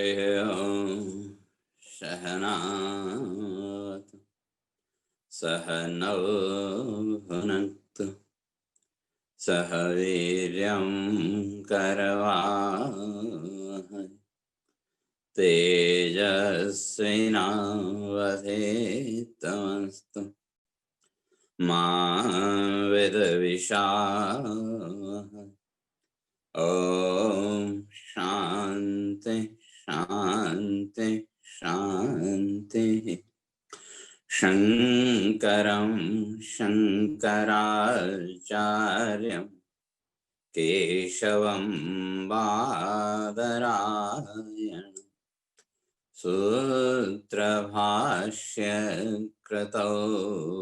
हरिः ओम् सहनावतु सहनौ भुनक्तु सह वीर्यं करवावहै तेजस्विनावधीतमस्तु मा विद्विषावहै। ओम शांति शांति शांति। शंकरं शंकराचार्यं केशवं बादरायणं सूत्रभाष्य कृतौ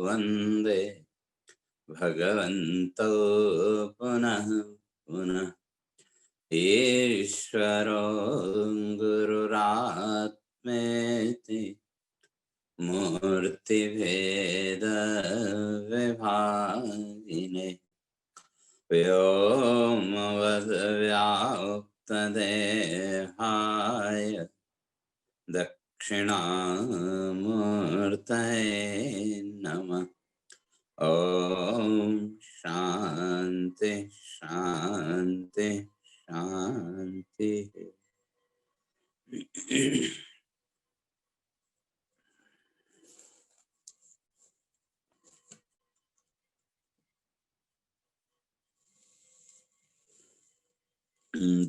वन्दे भगवन्तौ पुनः पुनः। ईश्वरो गुरुरात्मेति मूर्तिभेद विभागिने व्योमवद्व्याप्तदेहाय दक्षिणामूर्तये नमः। ओम शांति शांति शांति।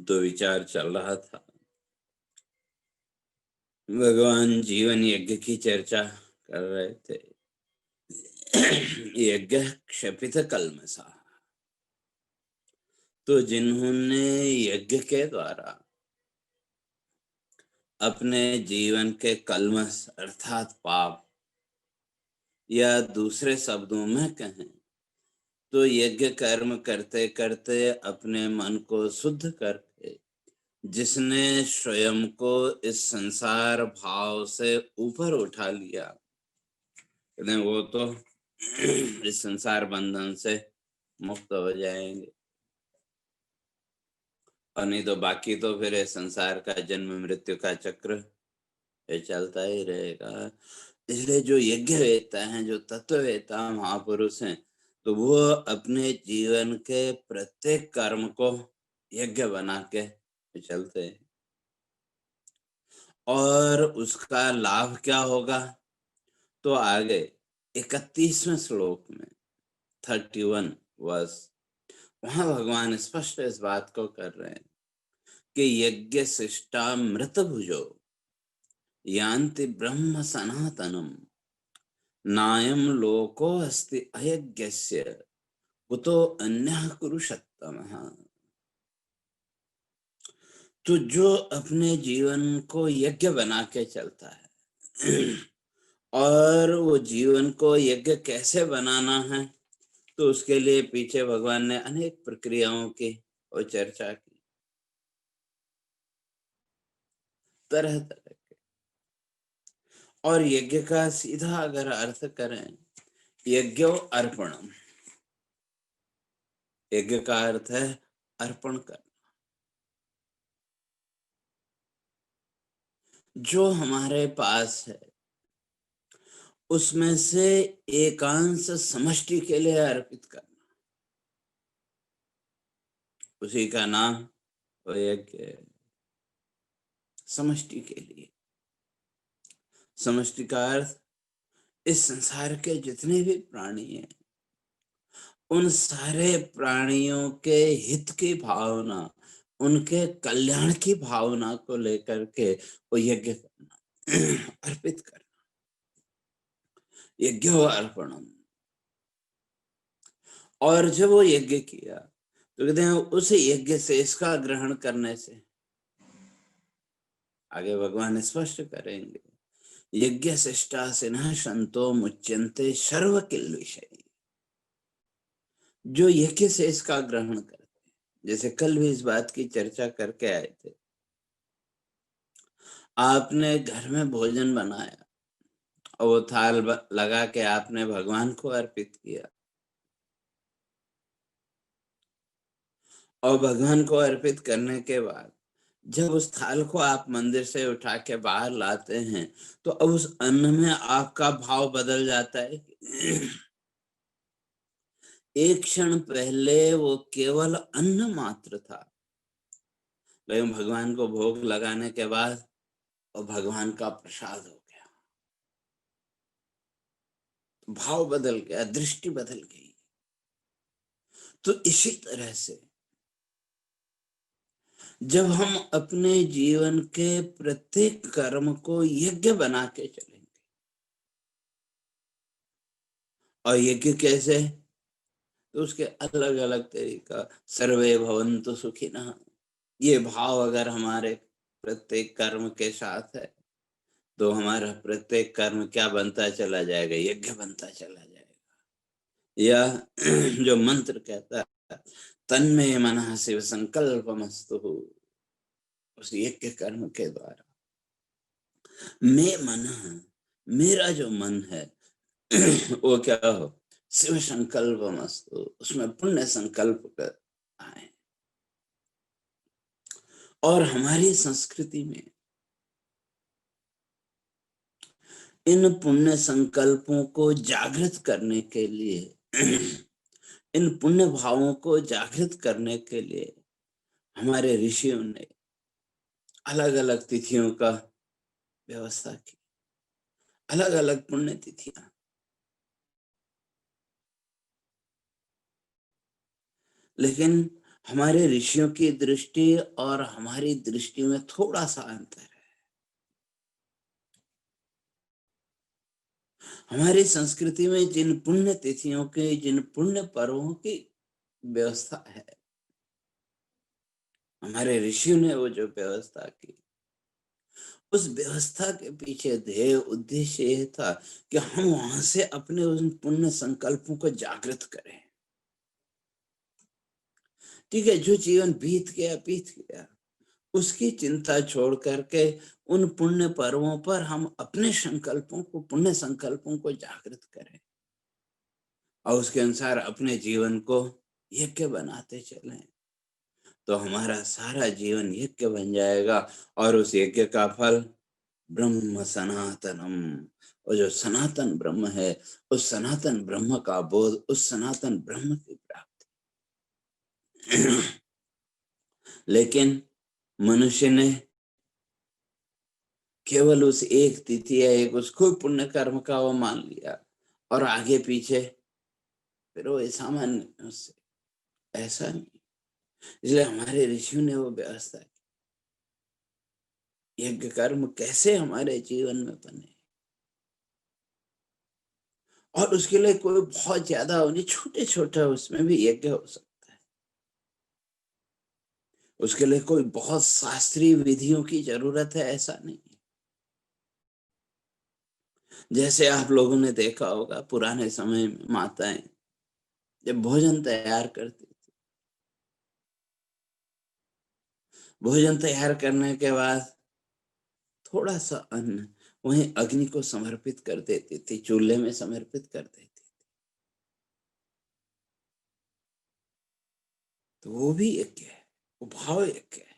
तो विचार चल रहा था, भगवान जीवन यज्ञ की चर्चा कर रहे थे। यज्ञ क्षपित कल्मषा, तो जिन्होंने यज्ञ के द्वारा अपने जीवन के कल्मष अर्थात पाप, या दूसरे शब्दों में कहें तो यज्ञ कर्म करते करते अपने मन को शुद्ध करके जिसने स्वयं को इस संसार भाव से ऊपर उठा लिया, वो तो इस संसार बंधन से मुक्त हो जाएंगे। और नहीं तो बाकी तो फिर इस संसार का जन्म मृत्यु का चक्र ये चलता ही रहेगा। इसलिए जो यज्ञ वेता है, जो तत्ववेता महापुरुष हैं, तो वो अपने जीवन के प्रत्येक कर्म को यज्ञ बना के चलते हैं। और उसका लाभ क्या होगा, तो आगे 31वें श्लोक में 31 वर्ष वहां भगवान स्पष्ट इस बात को कर रहे हैं कि यज्ञ शिष्टा मृत भुजो यान्ति ब्रह्म सनातनम नायम लोको अस्ति अयज्ञस्य कुतो अन्यः कुरुषत्तमः। तो जो अपने जीवन को यज्ञ बना के चलता है, और वो जीवन को यज्ञ कैसे बनाना है, तो उसके लिए पीछे भगवान ने अनेक प्रक्रियाओं की और चर्चा की, तरह तरह के। और यज्ञ का सीधा अगर अर्थ करें, यज्ञो अर्पणम, यज्ञ का अर्थ है अर्पण करना। जो हमारे पास है उसमें से एकांश समष्टि के लिए अर्पित करना, उसी का नाम यज्ञ है। समष्टि के लिए, समष्टि का अर्थ इस संसार के जितने भी प्राणी हैं, उन सारे प्राणियों के हित की भावना, उनके कल्याण की भावना को लेकर के वो यज्ञ करना, अर्पित करना, यज्ञ अर्पणम। और जब वो यज्ञ किया तो कहते हैं उस यज्ञ से इसका ग्रहण करने से, आगे भगवान स्पष्ट करेंगे, यज्ञ शिष्टा सिन्हा संतो मुच्यन्ते सर्व किल विषय। जो यज्ञ से इसका ग्रहण करते, जैसे कल भी इस बात की चर्चा करके आए थे, आपने घर में भोजन बनाया और वो थाल लगा के आपने भगवान को अर्पित किया, और भगवान को अर्पित करने के बाद जब उस थाल को आप मंदिर से उठा के बाहर लाते हैं, तो अब उस अन्न में आपका भाव बदल जाता है। एक क्षण पहले वो केवल अन्न मात्र था, लेकिन भगवान को भोग लगाने के बाद वो भगवान का प्रसाद हो गया। भाव बदल गया, दृष्टि बदल गई। तो इसी तरह से जब हम अपने जीवन के प्रत्येक कर्म को यज्ञ बना के चलेंगे, और यज्ञ कैसे, तो उसके अलग अलग तरीका, सर्वे भवन्तु सुखिनः, ये भाव अगर हमारे प्रत्येक कर्म के साथ है, तो हमारा प्रत्येक कर्म क्या बनता चला जाएगा, यज्ञ बनता चला जाएगा। या जो मंत्र कहता है, तन्मे मनः शिव संकल्पमस्तु, उस यज्ञ कर्म के द्वारा मैं मन, मेरा जो मन है वो क्या हो, शिव संकल्पमस्तु, उसमें पुण्य संकल्प कर आए। और हमारी संस्कृति में इन पुण्य संकल्पों को जागृत करने के लिए इन पुण्य भावों को जागृत करने के लिए हमारे ऋषियों ने अलग अलग तिथियों का व्यवस्था की, अलग अलग पुण्य तिथियां। लेकिन हमारे ऋषियों की दृष्टि और हमारी दृष्टि में थोड़ा सा अंतर है। हमारी संस्कृति में जिन पुण्य तिथियों के, जिन पुण्य पर्वों की व्यवस्था है, हमारे ऋषियों ने वो जो व्यवस्था की, उस व्यवस्था के पीछे ध्येय उद्देश्य ये था कि हम वहां से अपने उन पुण्य संकल्पों को जागृत करें। ठीक है, जो जीवन बीत गया, उसकी चिंता छोड़ करके उन पुण्य पर्वों पर हम अपने संकल्पों को, पुण्य संकल्पों को जागृत करें, और उसके अनुसार अपने जीवन को यज्ञ बनाते चलें, तो हमारा सारा जीवन यज्ञ बन जाएगा। और उस यज्ञ का फल ब्रह्म सनातनम, और जो सनातन ब्रह्म है, उस सनातन ब्रह्म का बोध, उस सनातन ब्रह्म की प्राप्ति। लेकिन मनुष्य ने केवल उस एक तिथि या एक उसको पुण्य कर्म का वो मान लिया, और आगे पीछे फिर वो सामान्य उससे, ऐसा नहीं। इसलिए हमारे ऋषियों ने वो व्यवस्था की, यज्ञ कर्म कैसे हमारे जीवन में बने, और उसके लिए कोई बहुत ज्यादा नहीं, छोटे छोटे उसमें भी यज्ञ हो सकता है। उसके लिए कोई बहुत शास्त्रीय विधियों की जरूरत है, ऐसा नहीं। जैसे आप लोगों ने देखा होगा, पुराने समय में माताएं जब भोजन तैयार करती, भोजन तैयार करने के बाद थोड़ा सा अन्न वहीं अग्नि को समर्पित कर देती थी, चूल्हे में समर्पित कर देती थी, तो वो भी यज्ञ है, वो भाव यज्ञ है।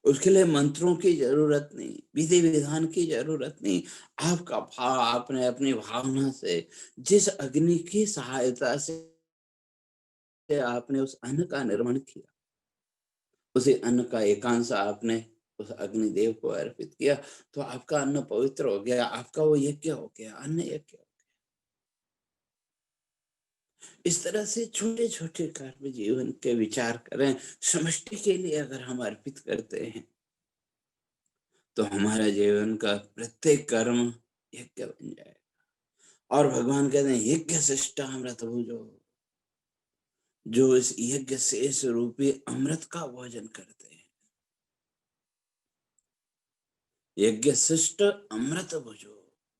उसके लिए मंत्रों की जरूरत नहीं, विधि विधान की जरूरत नहीं। आपका भाव, आपने अपनी भावना से, जिस अग्नि की सहायता से आपने उस अन्न का निर्माण किया, उसी अन्न का एकांश आपने उस अग्निदेव को अर्पित किया, तो आपका अन्न पवित्र हो गया, आपका वो यज्ञ हो गया, अन्न यज्ञ। इस तरह से छोटे छोटे कर्म जीवन के विचार करें, समष्टि के लिए अगर हम अर्पित करते हैं, तो हमारा जीवन का प्रत्येक कर्म यज्ञ बन जाएगा। और भगवान कहते हैं, यज्ञ शिष्टा अमृत भुजो, जो इस यज्ञ शेष रूपी अमृत का भोजन करते हैं। यज्ञ शिष्ट अमृत भुजो,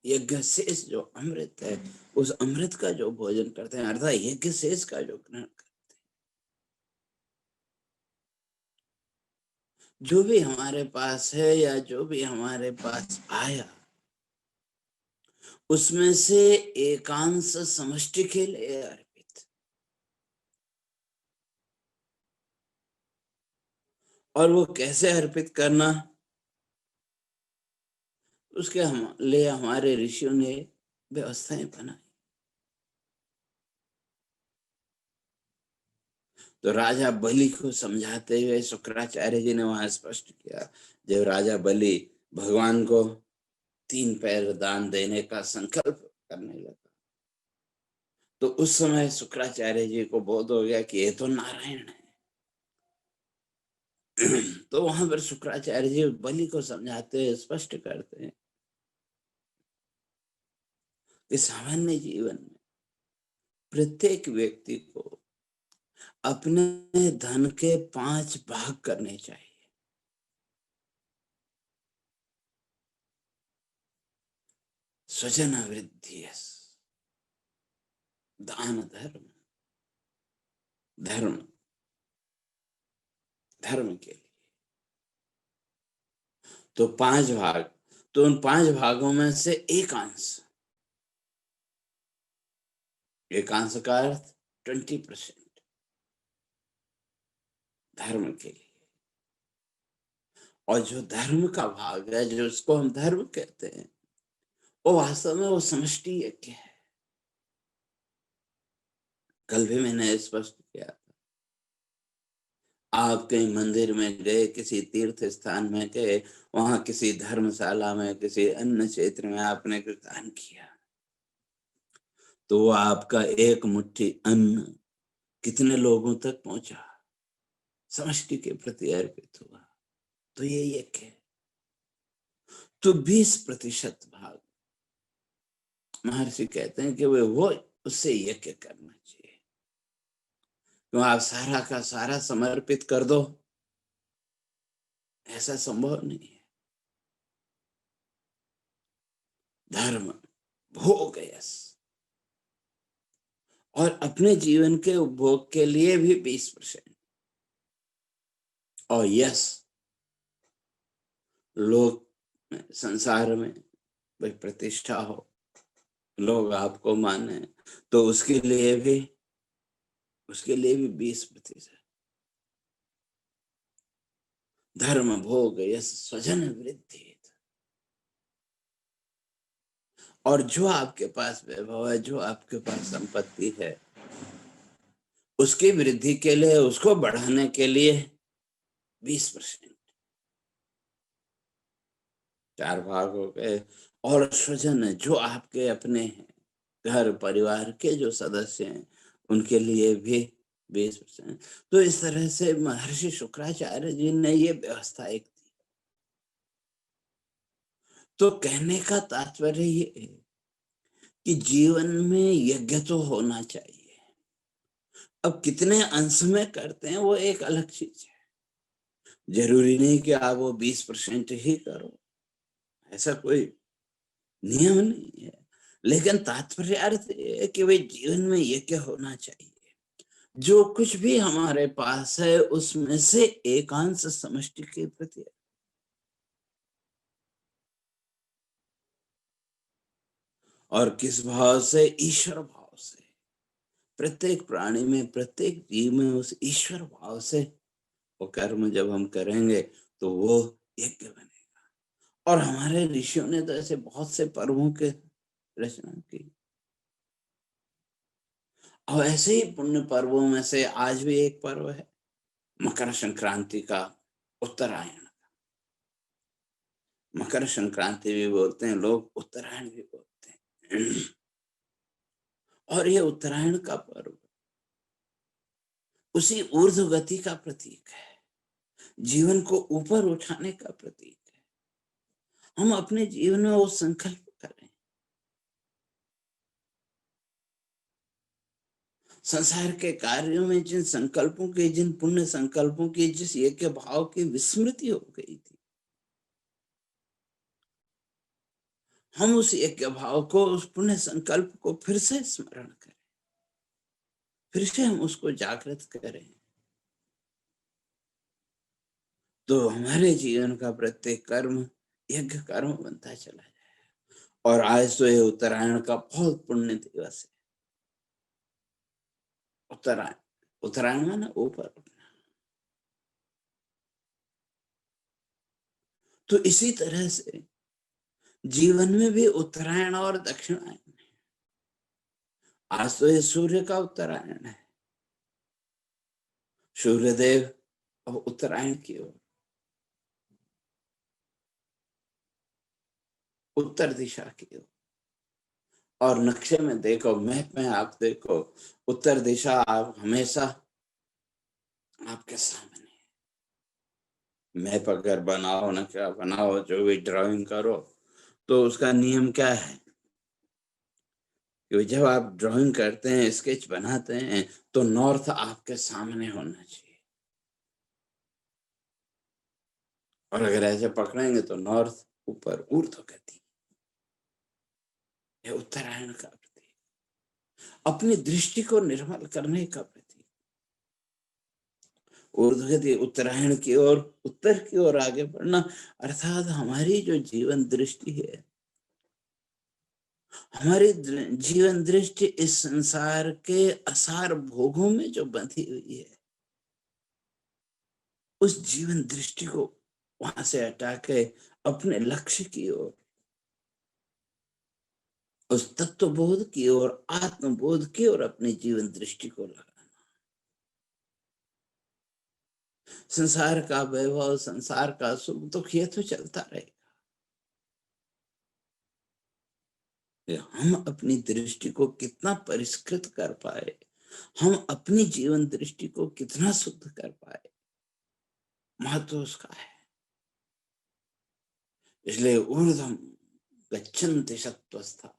यज्ञ शेष जो अमृत है, उस अमृत का जो भोजन करते हैं, अर्थात यज्ञ शेष का जो ग्रहण करते हैं। जो भी हमारे पास है या जो भी हमारे पास आया, उसमें से एकांश समष्टि के लिए अर्पित, और वो कैसे अर्पित करना, उसके लिए हमारे ऋषियों ने व्यवस्थाएं बनाई। तो राजा बलि को समझाते हुए शुक्राचार्य जी ने वहां स्पष्ट किया, जब राजा बलि भगवान को 3 पैर दान देने का संकल्प करने लगा, तो उस समय शुक्राचार्य जी को बोध हो गया कि ये तो नारायण है। तो वहां पर शुक्राचार्य जी बलि को समझाते हुए स्पष्ट करते हैं कि सामान्य जीवन में प्रत्येक व्यक्ति को अपने धन के 5 भाग करने चाहिए। स्वजन वृद्धि, दान, धर्म धर्म के लिए तो 5 भाग, तो उन 5 भागों में से एक अंश का अर्थ 20% धर्म के लिए। और जो धर्म का भाग है, जो उसको हम धर्म कहते हैं, वो वास्तव में वो समष्टि यज्ञ है। कल भी मैंने स्पष्ट किया, आप कहीं मंदिर में गए, किसी तीर्थ स्थान में गए, वहां किसी धर्मशाला में, किसी अन्य क्षेत्र में आपने कुछ दान किया, तो वो आपका एक मुट्ठी अन्न कितने लोगों तक पहुंचा, समष्टि के प्रति अर्पित हुआ। तो ये यज्ञ है। तो 20% भाग महर्षि कहते हैं कि वो उससे यज्ञ करना चाहिए। तो आप सारा का सारा समर्पित कर दो, ऐसा संभव नहीं है। धर्म, भोग, यस, और अपने जीवन के उपभोग के लिए भी 20%। और यस, लोग संसार में भाई प्रतिष्ठा हो, लोग आपको माने, तो उसके लिए भी 20%। धर्म, भोग, यस, स्वजन वृद्धि। और जो आपके पास वैभव है, जो आपके पास संपत्ति है, उसकी वृद्धि के लिए, उसको बढ़ाने के लिए 20%, 4 भाग हो गए। और स्वजन है, जो आपके अपने हैं, घर परिवार के जो सदस्य हैं, उनके लिए भी 20%। तो इस तरह से महर्षि शुक्राचार्य जी ने ये व्यवस्था एक दी। तो कहने का तात्पर्य ये है कि जीवन में यज्ञ तो होना चाहिए। अब कितने अंश में करते हैं वो एक अलग चीज है। जरूरी नहीं कि आप वो 20% ही करो, ऐसा कोई नियम नहीं है। लेकिन तात्पर्य अर्थ ये है कि भाई जीवन में यज्ञ होना चाहिए। जो कुछ भी हमारे पास है उसमें से एकांश समष्टि के प्रति, और किस भाव से? ईश्वर भाव से। प्रत्येक प्राणी में, प्रत्येक जीव में उस ईश्वर भाव से वो कर्म जब हम करेंगे तो वो यज्ञ बनेगा। और हमारे ऋषियों ने तो ऐसे बहुत से पर्वों के रचना की। और ऐसे ही पुण्य पर्वों में से आज भी एक पर्व है मकर संक्रांति का, उत्तरायण। मकर संक्रांति भी बोलते हैं लोग, उत्तरायण भी बोलते हैं। और ये उत्तरायण का पर्व उसी ऊर्ध्व गति का प्रतीक है, जीवन को ऊपर उठाने का प्रतीक है। हम अपने जीवन में वो संकल्प करें, संसार के कार्यों में जिन संकल्पों की, जिन पुण्य संकल्पों की, जिस यज्ञ भाव की विस्मृति हो गई थी, हम उस यज्ञ भाव को, उस पुण्य संकल्प को फिर से स्मरण करें, फिर से हम उसको जागृत करें। तो हमारे जीवन का प्रत्येक कर्म यज्ञ कर्म बनता चला जाए। और आज तो ये उत्तरायण का बहुत पुण्य दिवस है। उत्तरायण, उत्तरायण माने ऊपर उठना। तो इसी तरह से जीवन में भी उत्तरायण और दक्षिणायन है। आज तो ये सूर्य का उत्तरायण है, सूर्यदेव अब उत्तरायण की ओर, उत्तर दिशा की ओर। और नक्शे में देखो, मैप में आप देखो, उत्तर दिशा आप हमेशा आपके सामने। मैप अगर बनाओ, नक्शा बनाओ, जो भी ड्राइंग करो, तो उसका नियम क्या है कि जब आप ड्राइंग करते हैं, स्केच बनाते हैं, तो नॉर्थ आपके सामने होना चाहिए। और अगर ऐसे पकड़ेंगे तो नॉर्थ ऊपर, ऊर्ध्व गति, ये उत्तरायण का प्रतीक, अपनी दृष्टि को निर्मल करने का प्रतीक। ऊर्ध्व गति, उत्तरायण की ओर, उत्तर की ओर आगे बढ़ना, अर्थात हमारी जो जीवन दृष्टि है, हमारी जीवन दृष्टि इस संसार के असार भोगों में जो बंधी हुई है, उस जीवन दृष्टि को वहां से हटा के अपने लक्ष्य की ओर, उस तत्वबोध की ओर, आत्मबोध की ओर अपनी जीवन दृष्टि को लगाना। संसार का वैभव, संसार का सुख दुख, ये तो चलता रहेगा। हम अपनी दृष्टि को कितना परिष्कृत कर पाए, हम अपनी जीवन दृष्टि को कितना शुद्ध कर पाए, महत्व उसका है। इसलिए ऊर्ध्वम गच्छन्ति सत्त्वस्था,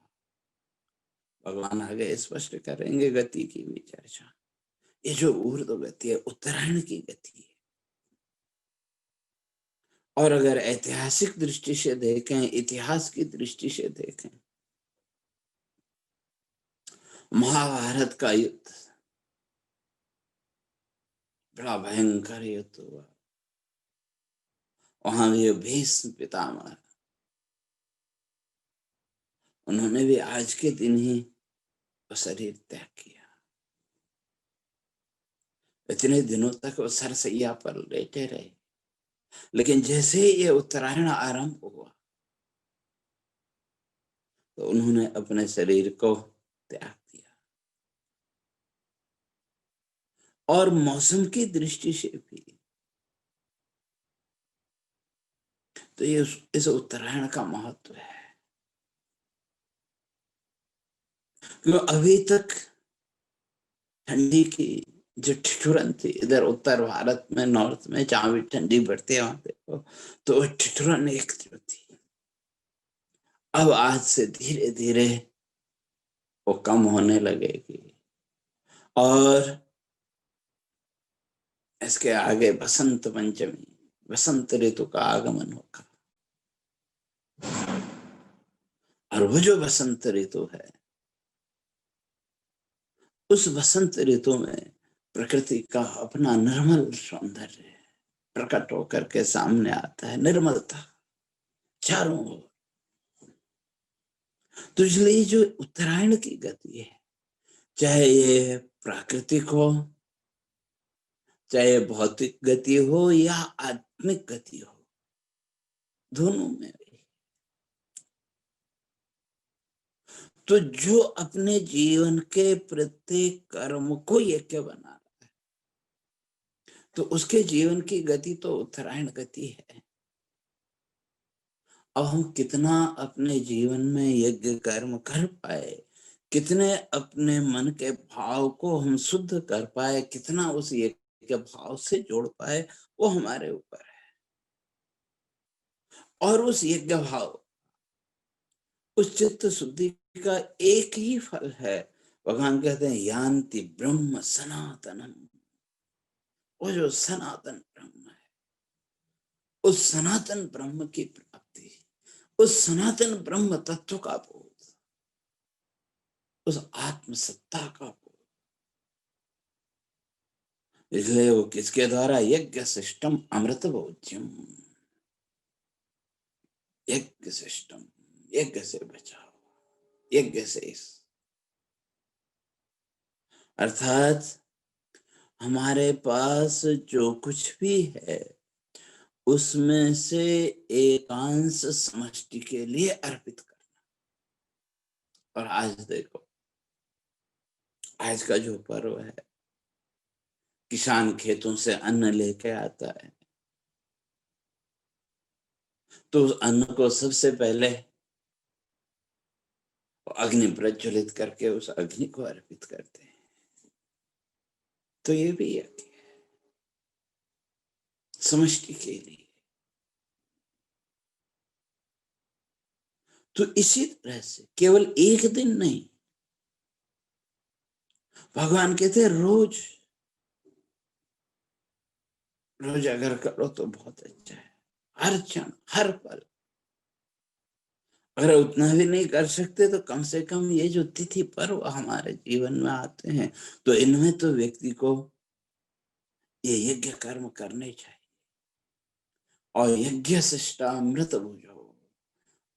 भगवान आगे स्पष्ट करेंगे गति की भी चर्चा। ये जो ऊर्ध्व गति है, उत्तरायण की गति है। और अगर ऐतिहासिक दृष्टि से देखें, इतिहास की दृष्टि से देखें, महाभारत का युद्ध बड़ा भयंकर युद्ध हुआ। वहां भी भीष्म पितामह, उन्होंने भी आज के दिन ही वो शरीर त्याग किया। इतने दिनों तक वो सरसैया पर लेटे रहे, लेकिन जैसे ही ये उत्तरायण आरंभ हुआ, तो उन्होंने अपने शरीर को त्याग दिया। और मौसम की दृष्टि से भी तो ये इस उत्तरायण का महत्व है। क्यों अभी तक ठंडी की जो ठिठुरन थी, इधर उत्तर भारत में, नॉर्थ में, जहां भी ठंडी बढ़ती है वहां देखो, तो ठिठुरन एक जो थी, अब आज से धीरे धीरे वो कम होने लगेगी। और इसके आगे बसंत पंचमी, बसंत ऋतु का आगमन होगा। और वो जो बसंत ऋतु है, उस बसंत ऋतु में प्रकृति का अपना निर्मल सौंदर्य प्रकट होकर के सामने आता है, निर्मलता चारों ओर। तो इसलिए जो उत्तरायण की गति है, चाहे ये प्राकृतिक हो, चाहे भौतिक गति हो या आत्मिक गति हो, दोनों में। तो जो अपने जीवन के प्रत्येक कर्म को यज्ञ बना रहा है, तो उसके जीवन की गति तो उत्तरायण गति है। अब हम कितना अपने जीवन में यज्ञ कर्म कर पाए, कितने अपने मन के भाव को हम शुद्ध कर पाए, कितना उस यज्ञ भाव से जोड़ पाए, वो हमारे ऊपर है। और उस यज्ञ भाव, उस चित्त शुद्धि का एक ही फल है, भगवान कहते हैं यान्ति ब्रह्म सनातनम। वो जो सनातन ब्रह्म है, उस सनातन ब्रह्म की प्राप्ति, उस सनातन ब्रह्म तत्व का बोध, उस आत्म सत्ता का बोध। इसलिए वो किसके द्वारा? यज्ञ सिस्टम अमृत भोज्यम, यज्ञ सिस्टम, यज्ञ से बचाओ, यज्ञ से इस, अर्थात हमारे पास जो कुछ भी है, उसमें से एकांश समष्टि के लिए अर्पित करना। और आज देखो, आज का जो पर्व है, किसान खेतों से अन्न लेके आता है, तो उस अन्न को सबसे पहले अग्नि प्रज्वलित करके उस अग्नि को अर्पित करते हैं। तो ये भी यज्ञ है समष्टि के लिए। तो इसी तरह से केवल एक दिन नहीं, भगवान कहते हैं रोज रोज अगर करो तो बहुत अच्छा है। हर क्षण, हर पल। अगर उतना भी नहीं कर सकते तो कम से कम ये जो तिथि पर्व हमारे जीवन में आते हैं, तो इनमें तो व्यक्ति को ये यज्ञ कर्म करने चाहिए। और यज्ञ शिष्टा अमृत भुजो,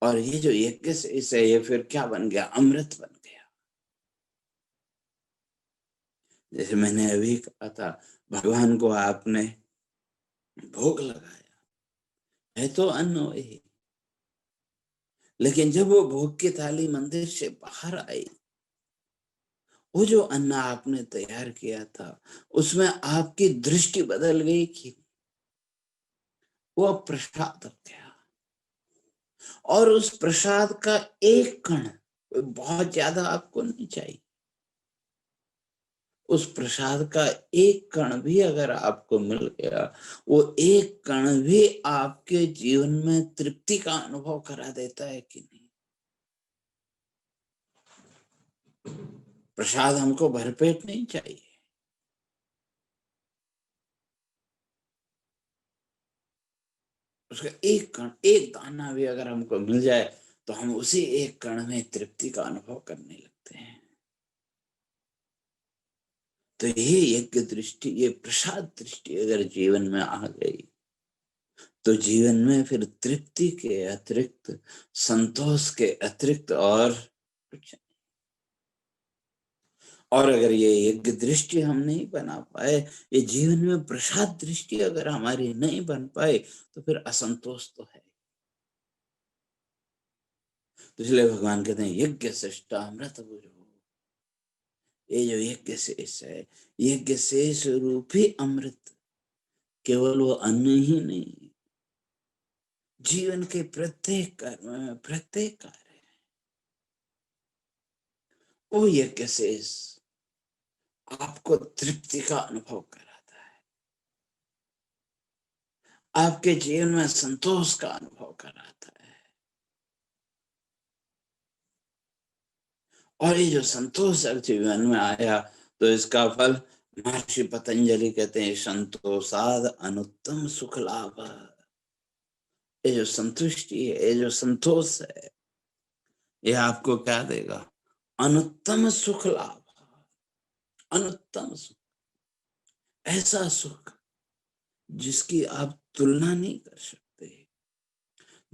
और ये जो यज्ञ से इसे ये फिर क्या बन गया? अमृत बन गया। जैसे मैंने अभी कहा था, भगवान को आपने भोग लगाया है तो अन्न वही, लेकिन जब वो भोग की थाली मंदिर से बाहर आई, वो जो अन्न आपने तैयार किया था उसमें आपकी दृष्टि बदल गई कि वो अब प्रसाद हो गया। और उस प्रसाद का एक कण, बहुत ज्यादा आपको नहीं चाहिए, उस प्रसाद का एक कण भी अगर आपको मिल गया, वो एक कण भी आपके जीवन में तृप्ति का अनुभव करा देता है कि नहीं? प्रसाद हमको भरपेट नहीं चाहिए, उसका एक कण, एक दाना भी अगर हमको मिल जाए तो हम उसी एक कण में तृप्ति का अनुभव करने लगते हैं। तो ये यज्ञ दृष्टि, ये प्रसाद दृष्टि अगर जीवन में आ गई, तो जीवन में फिर तृप्ति के अतिरिक्त, संतोष के अतिरिक्त और कुछ। और अगर ये यज्ञ दृष्टि हम नहीं बना पाए, ये जीवन में प्रसाद दृष्टि अगर हमारी नहीं बन पाए, तो फिर असंतोष तो है। तो इसलिए भगवान कहते हैं यज्ञ शिष्टा अमृत भुजो। ये जो यज्ञ शेष है, यज्ञ शेष रूप ही अमृत, केवल वो अन्न ही नहीं, जीवन के प्रत्येक कर्म में, प्रत्येक कार्य, वो यज्ञ शेष आपको तृप्ति का अनुभव कराता है, आपके जीवन में संतोष का अनुभव कराता है। और ये जो संतोष जीवन में आया, तो इसका फल महर्षि पतंजलि कहते हैं संतोषाद अनुत्तम सुख लाभ। ये जो संतुष्टि है, ये जो संतोष है, ये आपको क्या देगा? अनुत्तम सुख लाभ। अनुत्तम सुख, ऐसा सुख जिसकी आप तुलना नहीं कर सकते,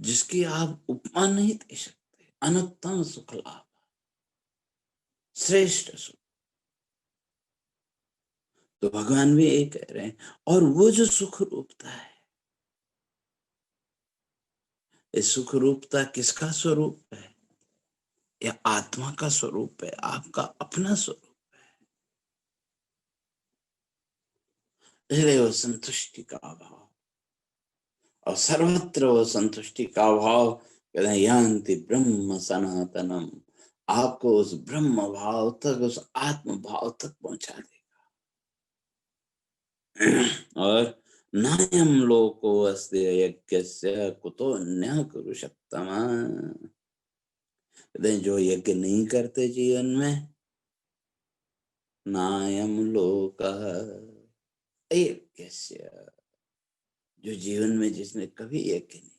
जिसकी आप उपमा नहीं दे सकते। अनुत्तम सुख लाभ, श्रेष्ठ सुख। तो भगवान भी ये कह रहे हैं। और वो जो सुख रूपता है, ये सुख रूपता किसका स्वरूप है? यह आत्मा का स्वरूप है, आपका अपना स्वरूप। इसलिए वो संतुष्टि का अभाव, और सर्वत्र वो संतुष्टि का अभाव, कहते हैं यान्ति ब्रह्म सनातनम, आपको उस ब्रह्म भाव तक, उस आत्म भाव तक पहुंचा देगा। और नायम लोको अस्ति यज्ञस्य कुतो अन्यः कुरुषत्तमा। कहते हैं जो यज्ञ नहीं करते जीवन में, नायम लोकः यज्ञस्य, जो जीवन में जिसने कभी यज्ञ नहीं,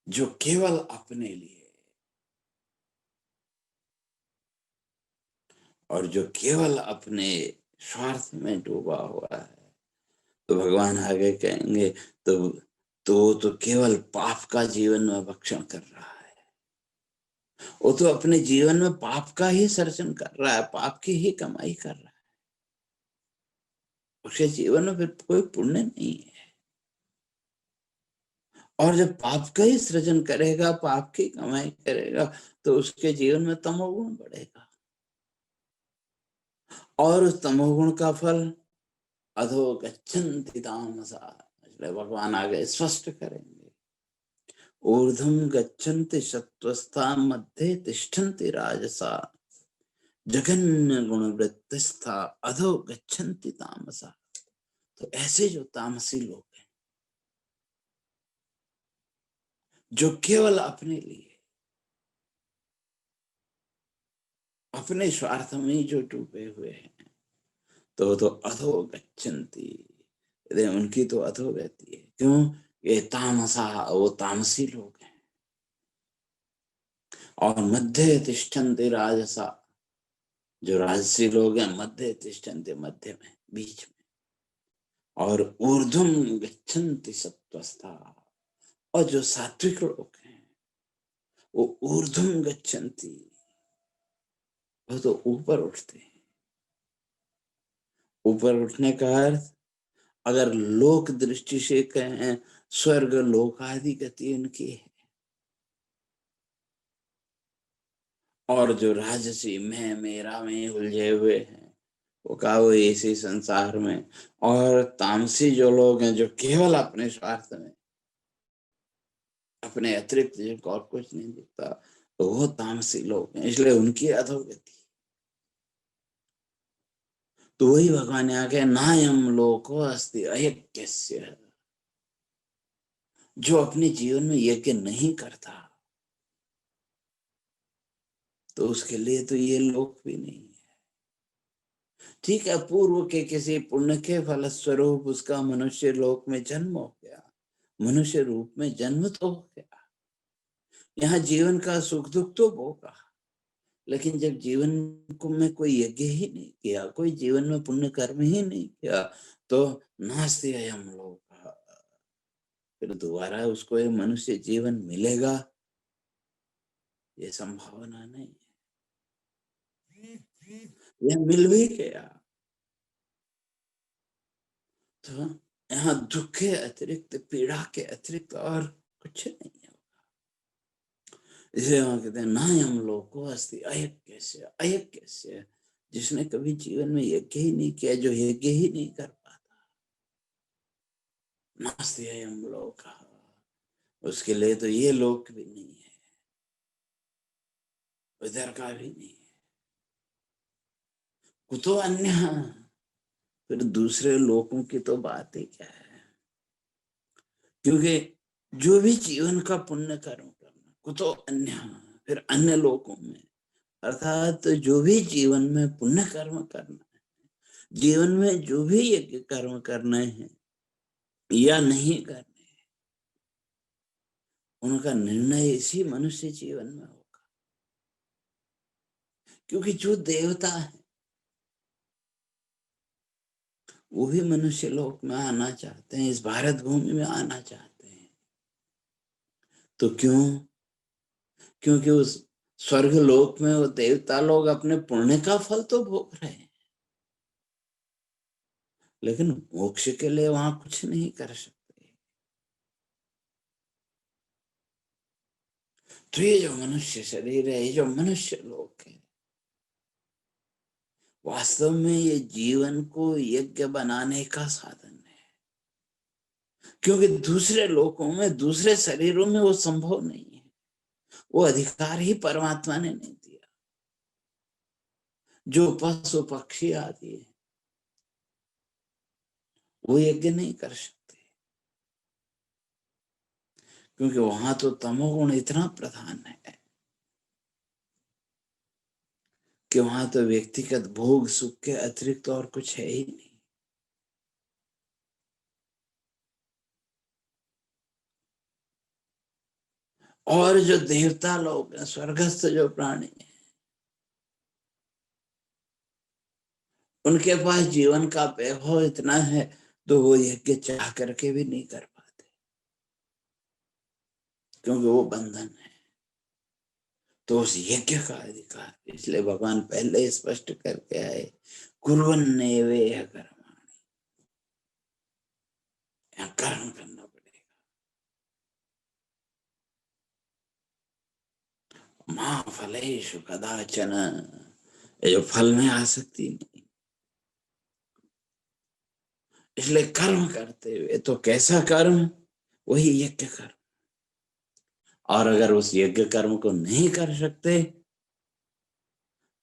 जो केवल अपने लिए, और जो केवल अपने स्वार्थ में डूबा हुआ है, तो भगवान आगे कहेंगे तो केवल पाप का जीवन में भक्षण कर रहा है। वो तो अपने जीवन में पाप का ही सर्जन कर रहा है, पाप की ही कमाई कर रहा है। उसके जीवन में फिर कोई पुण्य नहीं है। और जब पाप का ही सृजन करेगा, पाप की कमाई करेगा, तो उसके जीवन में तमोगुण बढ़ेगा, और उस तमोगुण का फल अधो गच्छन्ति तामसा। इसलिए भगवान आगे स्पष्ट करेंगे, ऊर्ध्वं गच्छन्ति सत्त्वस्था मध्ये तिष्ठन्ति राजसा जघन्य गुण वृत्तिस्था अधो गच्छन्ति तामसा। तो ऐसे जो तामसी लोग हैं, जो केवल अपने लिए, अपने स्वार्थ में ही जो डूबे हुए हैं, तो अधो गच्छन्ति, उनकी तो अधोगति है। क्यों? ये तामसा, वो तामसी लोग हैं। और मध्य तिष्ठन्ति राजसा, जो राजसी लोग हैं, मध्य तिष्ठन्ति, मध्य में, बीच में। और ऊर्ध्वं गच्छन्ति सत्त्वस्था, और जो सात्विक लोग हैं, वो ऊर्ध्वं गच्छन्ति, वो तो ऊपर उठते हैं। ऊपर उठने का अर्थ, अगर लोक दृष्टि से कहें, स्वर्ग लोक आदि गति उनकी है। और जो राजसी में, मेरा में उलझे हुए हैं, वो कहा वो इसी संसार में। और तामसी जो लोग हैं, जो केवल अपने स्वार्थ में, अपने अतिरिक्त जिनको और कुछ नहीं दिखता, तो वो तामसी लोग हैं, इसलिए उनकी अधोगति। तो वही भगवान यहाँ के नायम लोको अस्ति अयज्ञस्य, जो अपने जीवन में यज्ञ नहीं करता, तो उसके लिए तो ये लोक भी नहीं है। ठीक है, पूर्व के किसी पुण्य के फलस्वरूप उसका मनुष्य लोक में जन्म हो गया, मनुष्य रूप में जन्म तो हो गया, यहाँ जीवन का सुख दुख तो भोगा। लेकिन जब जीवन को में कोई यज्ञ ही नहीं किया, कोई जीवन में पुण्य कर्म ही नहीं किया, तो नास्ति अयं लोकः, फिर दोबारा उसको ये मनुष्य जीवन मिलेगा, ये संभावना नहीं है। यह मिल भी गया तो यहाँ दुख के अतिरिक्त, पीड़ा के अतिरिक्त और कुछ नहीं है। इसलिए वहां कहते हैं नायम लोको अस्ति अयज्ञस्य, अयज्ञस्य, जिसने कभी जीवन में यज्ञ ही नहीं किया, जो यज्ञ ही नहीं कर पाता, नास्ति अयं लोकः, उसके लिए तो ये लोक भी नहीं है, उधर का भी नहीं है। कुतो अन्य, फिर दूसरे लोकों की तो बात ही क्या है। क्योंकि जो भी जीवन का पुण्य कर्म करना, कुतो अन्य, फिर अन्य लोकों में, अर्थात जो भी जीवन में पुण्य कर्म करना है, जीवन में जो भी यज्ञ कर्म करने हैं या नहीं करने, उनका निर्णय इसी मनुष्य जीवन में होगा। क्योंकि जो देवता है वो भी मनुष्य लोक में आना चाहते हैं, इस भारत भूमि में आना चाहते हैं। तो क्यों? क्योंकि उस स्वर्ग लोक में वो देवता लोग अपने पुण्य का फल तो भोग रहे हैं, लेकिन मोक्ष के लिए वहां कुछ नहीं कर सकते। तो ये जो मनुष्य शरीर है, ये जो मनुष्य लोक है, वास्तव में ये जीवन को यज्ञ बनाने का साधन है। क्योंकि दूसरे लोकों में, दूसरे शरीरों में वो संभव नहीं है, वो अधिकार ही परमात्मा ने नहीं दिया। जो पशु पक्षी आदि है, वो यज्ञ नहीं कर सकते, क्योंकि वहां तो तमोगुण इतना प्रधान है कि वहां तो व्यक्तिगत भोग सुख के अतिरिक्त और कुछ है ही नहीं। और जो देवता लोग हैं, स्वर्गस्थ जो प्राणी हैं, उनके पास जीवन का वैभव इतना है, तो वो यज्ञ चाह करके भी नहीं कर पाते, क्योंकि वो बंधन है। तो उस यज्ञ का अधिकार, इसलिए भगवान पहले स्पष्ट करके आए, कुर्वन्नेवेह कर्माणि, कर्म करना पड़ेगा। मां फलेषु कदाचन, ये जो फल में आसक्ति नहीं, इसलिए कर्म करते हुए तो कैसा कर्म, वही यज्ञ कर्म। और अगर उस यज्ञ कर्म को नहीं कर सकते,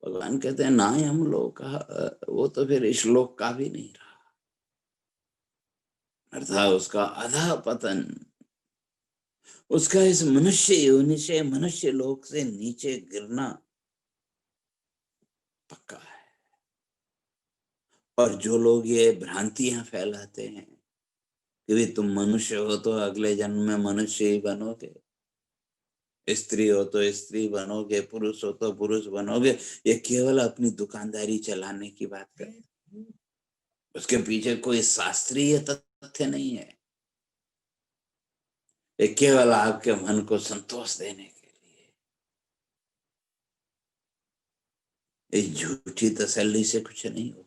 भगवान कहते हैं ना ही हम लोग का, वो तो फिर श्लोक का भी नहीं रहा, अर्थात उसका अधा पतन, उसका इस मनुष्य योनि से, मनुष्य लोक से नीचे गिरना पक्का है। और जो लोग ये भ्रांतियां फैलाते हैं कि भी तुम मनुष्य हो तो अगले जन्म में मनुष्य ही बनोगे, स्त्री हो तो स्त्री बनोगे, पुरुष हो तो पुरुष बनोगे, ये केवल अपनी दुकानदारी चलाने की बात करते हैं। उसके पीछे कोई शास्त्रीय तथ्य नहीं है, ये केवल आपके मन को संतोष देने के लिए, इस झूठी तसल्ली से कुछ नहीं होगा।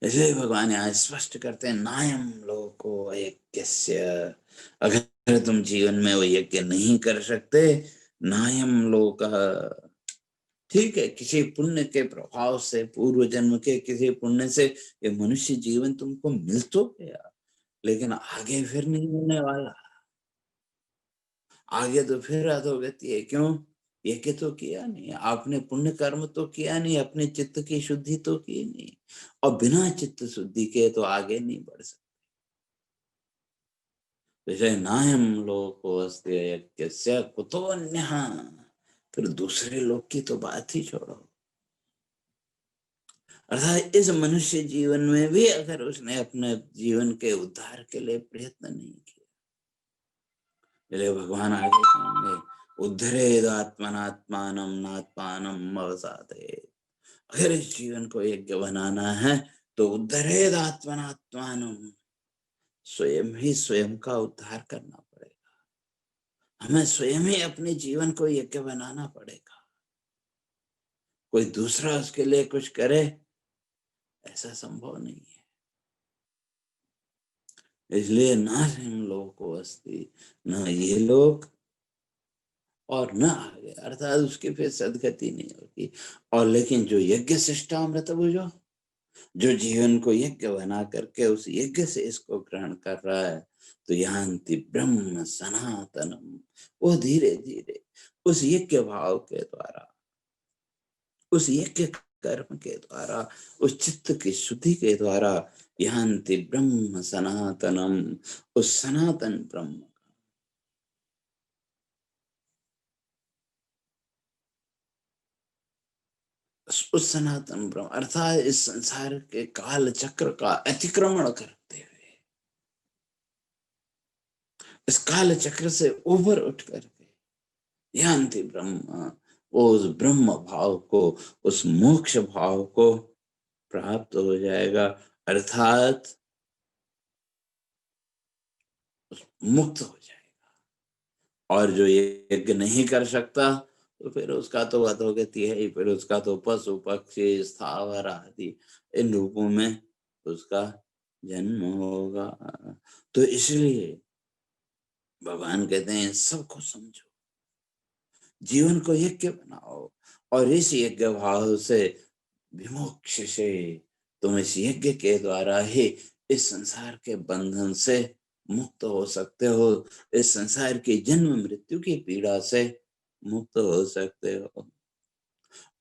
इसलिए भगवान यहाँ स्पष्ट करते हैं नायम लोको यज्ञस्य, अगर तुम जीवन में वो यज्ञ नहीं कर सकते, नायम लोक, ठीक है किसी पुण्य के प्रभाव से, पूर्व जन्म के किसी पुण्य से ये मनुष्य जीवन तुमको मिल तो गया, लेकिन आगे फिर नहीं मिलने वाला, आगे तो फिर अधोगति है। क्यों? यज्ञ तो किया नहीं आपने, पुण्य कर्म तो किया नहीं, अपने चित्त की शुद्धि तो की नहीं, और बिना चित्त शुद्धि के तो आगे नहीं बढ़ सकते। जैसे नायम लोको अस्ति यज्ञस्य कुतोऽन्यः, फिर दूसरे लोग की तो बात ही छोड़ो। अर्थात इस मनुष्य जीवन में भी अगर उसने अपने जीवन के उद्धार के लिए प्रयत्न नहीं किया, इसलिए भगवान आगे कहेंगे उद्धरेदात्मनात्मानं नात्मानं अवसादयेत्, अगर इस जीवन को यज्ञ बनाना है तो उद्धरेदात्मनात्मानं, स्वयं ही स्वयं का उद्धार करना पड़ेगा, हमें स्वयं ही अपने जीवन को यज्ञ बनाना पड़ेगा। कोई दूसरा उसके लिए कुछ करे ऐसा संभव नहीं है। इसलिए ना हम लोगों को अस्ति, न ये लोग और न आगे, अर्थात उसकी फिर सदगति नहीं होगी। और लेकिन जो यज्ञ शिष्टामृत बुझो, जो जीवन को यज्ञ बना करके उस यज्ञ से इसको ग्रहण कर रहा है, तो यान्ति ब्रह्म सनातनम, वो धीरे धीरे उस यज्ञ भाव के द्वारा, उस यज्ञ कर्म के द्वारा, उस चित्त की शुद्धि के द्वारा यान्ति ब्रह्म सनातनम, उस सनातन ब्रह्म, उस सनातन ब्रह्म अर्थात इस संसार के काल चक्र का अतिक्रमण करते हुए, इस काल चक्र से ऊपर उठ करके यान्ति ब्रह्म, उस ब्रह्म भाव को, उस मोक्ष भाव को प्राप्त हो जाएगा, अर्थात मुक्त हो जाएगा। और जो यज्ञ नहीं कर सकता, तो फिर उसका तो अधोगति है ही, फिर उसका तो पशु पक्षी स्थावर आदि इन रूपों में उसका जन्म होगा। तो इसलिए भगवान कहते हैं सबको समझो, जीवन को यज्ञ बनाओ, और इस यज्ञ भाव से विमोक्ष से तुम इस यज्ञ के द्वारा ही इस संसार के बंधन से मुक्त हो सकते हो, इस संसार की जन्म मृत्यु की पीड़ा से मुक्त हो सकते हो।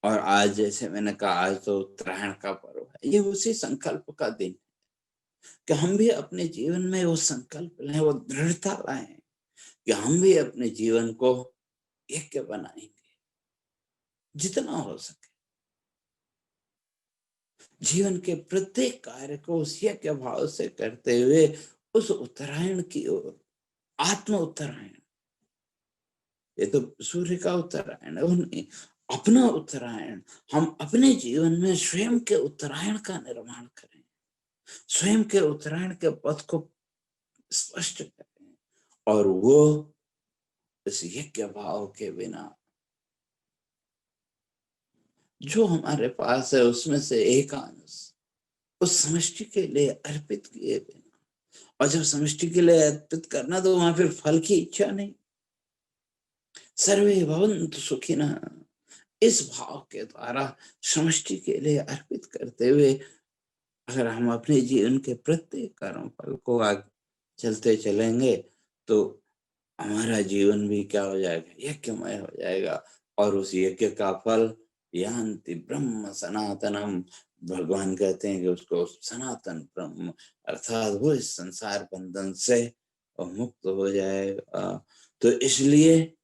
और आज जैसे मैंने कहा, आज तो उत्तरायण का पर्व है, ये उसी संकल्प का दिन है कि हम भी अपने जीवन में वो संकल्प लें, वो दृढ़ता लाएं कि हम भी अपने जीवन को यज्ञ बनाएंगे जितना हो सके, जीवन के प्रत्येक कार्य को उस यज्ञ भाव से करते हुए उस उत्तरायण की ओर, आत्म उत्तरायण, ये तो सूर्य का उत्तरायण है, वो नहीं, अपना उत्तरायण, हम अपने जीवन में स्वयं के उत्तरायण का निर्माण करें, स्वयं के उत्तरायण के पथ को स्पष्ट करें, और वो इस यज्ञ भाव के बिना जो हमारे पास है उसमें से एक अंश उस समष्टि के लिए अर्पित किए बिना, और जब समष्टि के लिए अर्पित करना तो वहां फिर फल की इच्छा नहीं। सर्वे भवन्तु सुखिनः, इस भाव के द्वारा समष्टि के लिए अर्पित करते हुए अगर हम अपने जीवन के प्रत्येक कर्म फल को आगे चलते चलेंगे तो हमारा जीवन भी क्या हो जाएगा, यज्ञमय हो जाएगा। और उस यज्ञ का फल यान्ति ब्रह्म सनातनम, भगवान कहते हैं कि उसको सनातन ब्रह्म अर्थात वो इस संसार बंधन से मुक्त हो जाएगा। तो इसलिए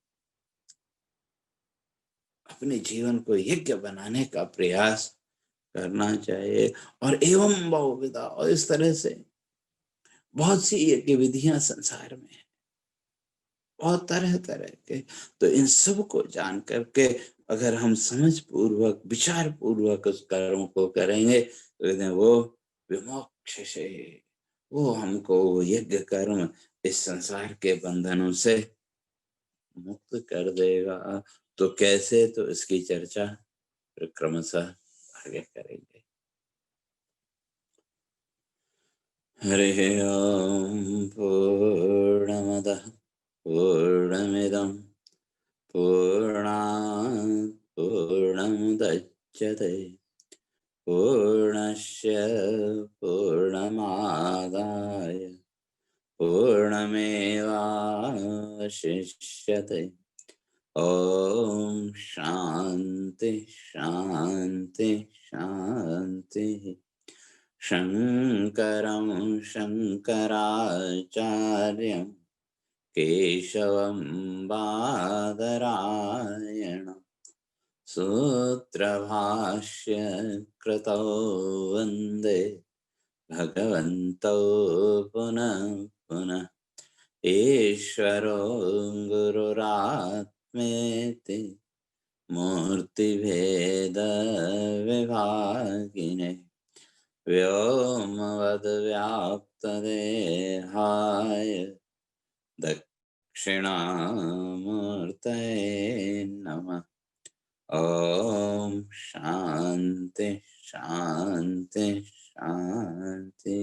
अपने जीवन को यज्ञ बनाने का प्रयास करना चाहिए। और एवं बहुविधा, और इस तरह से बहुत सी यज्ञ विधियां संसार में है, बहुत तरह तरह के। तो इन सब को जान करके अगर हम समझ पूर्वक विचार पूर्वक उस कर्म को करेंगे तो कहते हैं वो विमोक्ष से, वो हमको यज्ञ कर्म इस संसार के बंधनों से मुक्त कर देगा। तो कैसे, तो इसकी चर्चा फिर क्रमशः आगे करेंगे। हरिः ओम् पूर्णमदः पूर्णमिदं पूर्णात् पूर्णमुदच्यते पूर्णस्य पूर्णमादाय पूर्णमेवावशिष्यते। ॐ शान्ति शान्ति शान्तिः। शङ्करं शङ्कराचार्यं केशवं बादरायणं सूत्रभाष्य कृतौ वन्दे भगवन्तौ पुनः पुनः। ईश्वरो गुरुरात्मेति मूर्तिभेदविभागिने व्योमवद्व्याप्तदेहाय दक्षिणामूर्तये नमः। ॐ शान्ति शान्ति शान्ति।